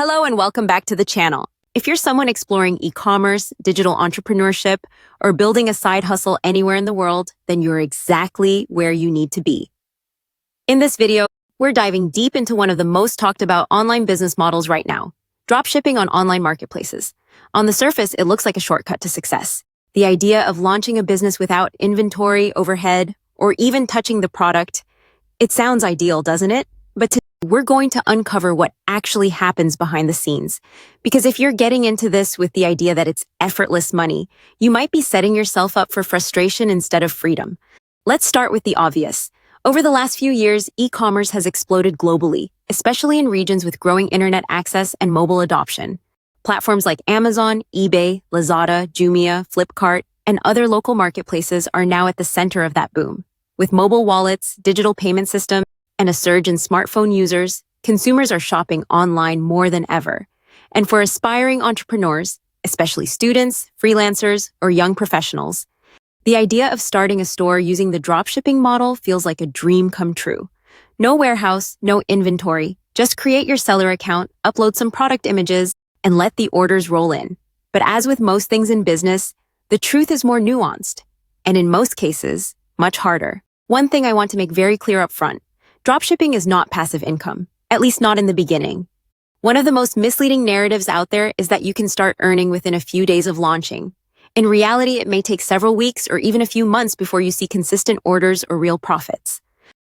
Hello and welcome back to the channel. If you're someone exploring e-commerce, digital entrepreneurship, or building a side hustle anywhere in the world, then you're exactly where you need to be. In this video, we're diving deep into one of the most talked about online business models right now, dropshipping on online marketplaces. On the surface, it looks like a shortcut to success. The idea of launching a business without inventory, overhead, or even touching the product, it sounds ideal, doesn't it? But today, we're going to uncover what actually happens behind the scenes. Because if you're getting into this with the idea that it's effortless money, you might be setting yourself up for frustration instead of freedom. Let's start with the obvious. Over the last few years, e-commerce has exploded globally, especially in regions with growing internet access and mobile adoption. Platforms like Amazon, eBay, Lazada, Jumia, Flipkart, and other local marketplaces are now at the center of that boom. With mobile wallets, digital payment systems, and a surge in smartphone users, consumers are shopping online more than ever. And for aspiring entrepreneurs, especially students, freelancers, or young professionals, the idea of starting a store using the dropshipping model feels like a dream come true. No warehouse, no inventory, just create your seller account, upload some product images, and let the orders roll in. But as with most things in business, the truth is more nuanced, and in most cases, much harder. One thing I want to make very clear up front. Dropshipping is not passive income, at least not in the beginning. One of the most misleading narratives out there is that you can start earning within a few days of launching. In reality, it may take several weeks or even a few months before you see consistent orders or real profits.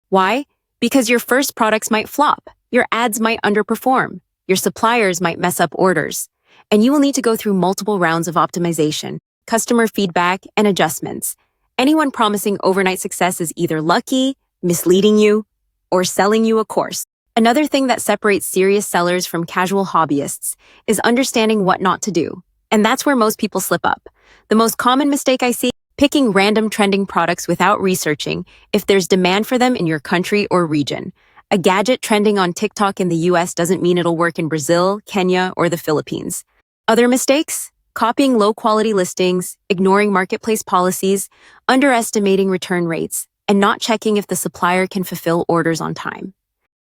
Why? Because your first products might flop, your ads might underperform, your suppliers might mess up orders, and you will need to go through multiple rounds of optimization, customer feedback, and adjustments. Anyone promising overnight success is either lucky, misleading you, or selling you a course. Another thing that separates serious sellers from casual hobbyists is understanding what not to do. And that's where most people slip up. The most common mistake I see, picking random trending products without researching if there's demand for them in your country or region. A gadget trending on TikTok in the US doesn't mean it'll work in Brazil, Kenya, or the Philippines. Other mistakes? Copying low-quality listings, ignoring marketplace policies, underestimating return rates, and not checking if the supplier can fulfill orders on time.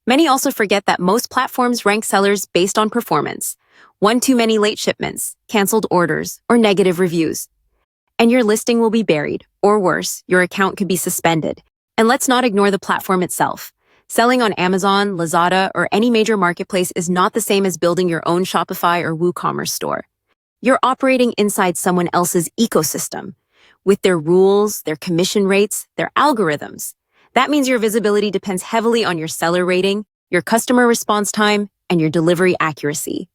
Many also forget that most platforms rank sellers based on performance. One too many late shipments, canceled orders, or negative reviews. And your listing will be buried, or worse, your account could be suspended. And let's not ignore the platform itself. Selling on Amazon, Lazada, or any major marketplace is not the same as building your own Shopify or WooCommerce store. You're operating inside someone else's ecosystem, with their rules, their commission rates, their algorithms. That means your visibility depends heavily on your seller rating, your customer response time, and your delivery accuracy.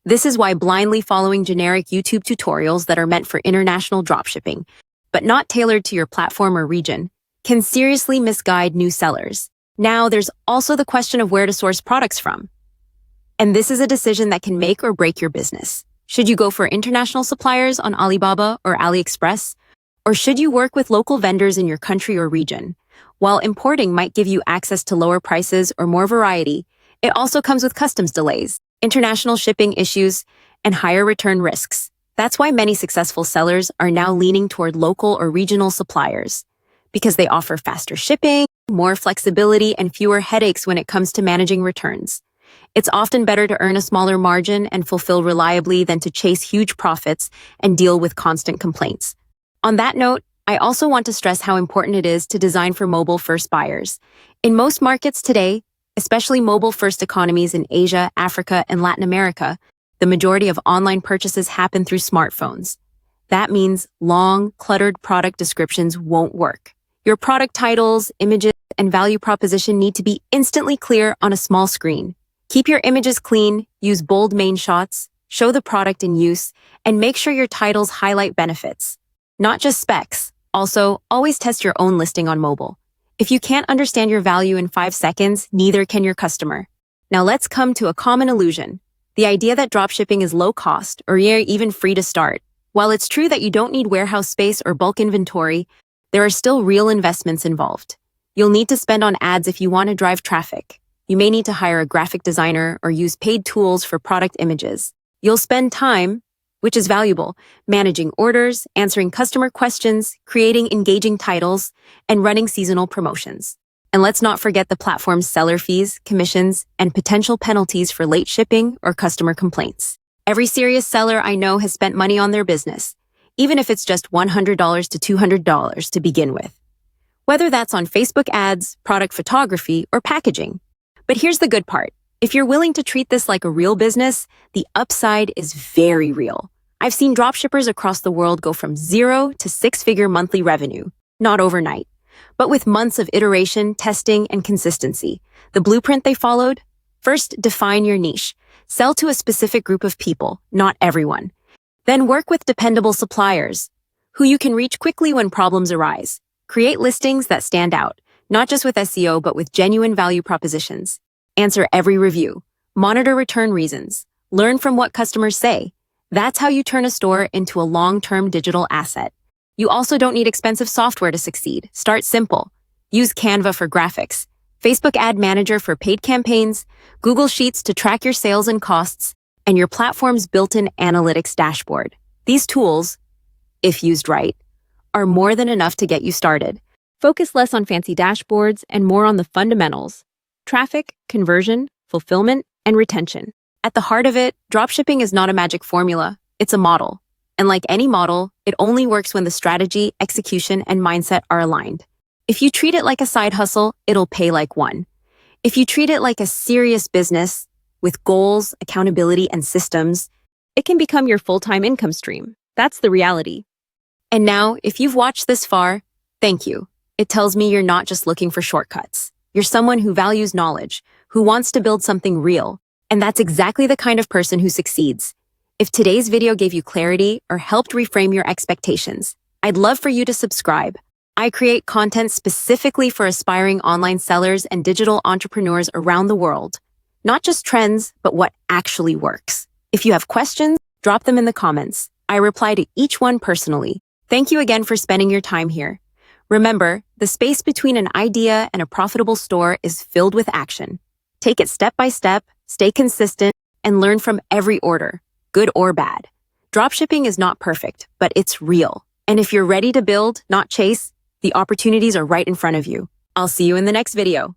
This is why blindly following generic YouTube tutorials that are meant for international dropshipping, but not tailored to your platform or region, can seriously misguide new sellers. Now, there's also the question of where to source products from. And this is a decision that can make or break your business. Should you go for international suppliers on Alibaba or AliExpress? Or should you work with local vendors in your country or region? While importing might give you access to lower prices or more variety, it also comes with customs delays, international shipping issues, and higher return risks. That's why many successful sellers are now leaning toward local or regional suppliers, because they offer faster shipping, more flexibility, and fewer headaches when it comes to managing returns. It's often better to earn a smaller margin and fulfill reliably than to chase huge profits and deal with constant complaints. On that note, I also want to stress how important it is to design for mobile-first buyers. In most markets today, especially mobile-first economies in Asia, Africa, and Latin America, the majority of online purchases happen through smartphones. That means long, cluttered product descriptions won't work. Your product titles, images, and value proposition need to be instantly clear on a small screen. Keep your images clean, use bold main shots, show the product in use, and make sure your titles highlight benefits. Not just specs. Also, always test your own listing on mobile. If you can't understand your value in 5 seconds, neither can your customer. Now let's come to a common illusion. The idea that dropshipping is low cost or even free to start. While it's true that you don't need warehouse space or bulk inventory, there are still real investments involved. You'll need to spend on ads if you want to drive traffic. You may need to hire a graphic designer or use paid tools for product images. You'll spend time, which is valuable, managing orders, answering customer questions, creating engaging titles, and running seasonal promotions. And let's not forget the platform's seller fees, commissions, and potential penalties for late shipping or customer complaints. Every serious seller I know has spent money on their business, even if it's just $100 to $200 to begin with. Whether that's on Facebook ads, product photography, or packaging. But here's the good part. If you're willing to treat this like a real business, the upside is very real. I've seen dropshippers across the world go from 0 to 6-figure monthly revenue, not overnight, but with months of iteration, testing, and consistency. The blueprint they followed? First, define your niche. Sell to a specific group of people, not everyone. Then work with dependable suppliers, who you can reach quickly when problems arise. Create listings that stand out, not just with SEO, but with genuine value propositions. Answer every review. Monitor return reasons. Learn from what customers say. That's how you turn a store into a long-term digital asset. You also don't need expensive software to succeed. Start simple. Use Canva for graphics, Facebook Ad Manager for paid campaigns, Google Sheets to track your sales and costs, and your platform's built-in analytics dashboard. These tools, if used right, are more than enough to get you started. Focus less on fancy dashboards and more on the fundamentals: traffic, conversion, fulfillment, and retention. At the heart of it, dropshipping is not a magic formula, it's a model. And like any model, it only works when the strategy, execution, and mindset are aligned. If you treat it like a side hustle, it'll pay like one. If you treat it like a serious business, with goals, accountability, and systems, it can become your full-time income stream. That's the reality. And now, if you've watched this far, thank you. It tells me you're not just looking for shortcuts. You're someone who values knowledge, who wants to build something real. And that's exactly the kind of person who succeeds. If today's video gave you clarity or helped reframe your expectations, I'd love for you to subscribe. I create content specifically for aspiring online sellers and digital entrepreneurs around the world. Not just trends, but what actually works. If you have questions, drop them in the comments. I reply to each one personally. Thank you again for spending your time here. Remember, the space between an idea and a profitable store is filled with action. Take it step by step, stay consistent, and learn from every order, good or bad. Dropshipping is not perfect, but it's real. And if you're ready to build, not chase, the opportunities are right in front of you. I'll see you in the next video.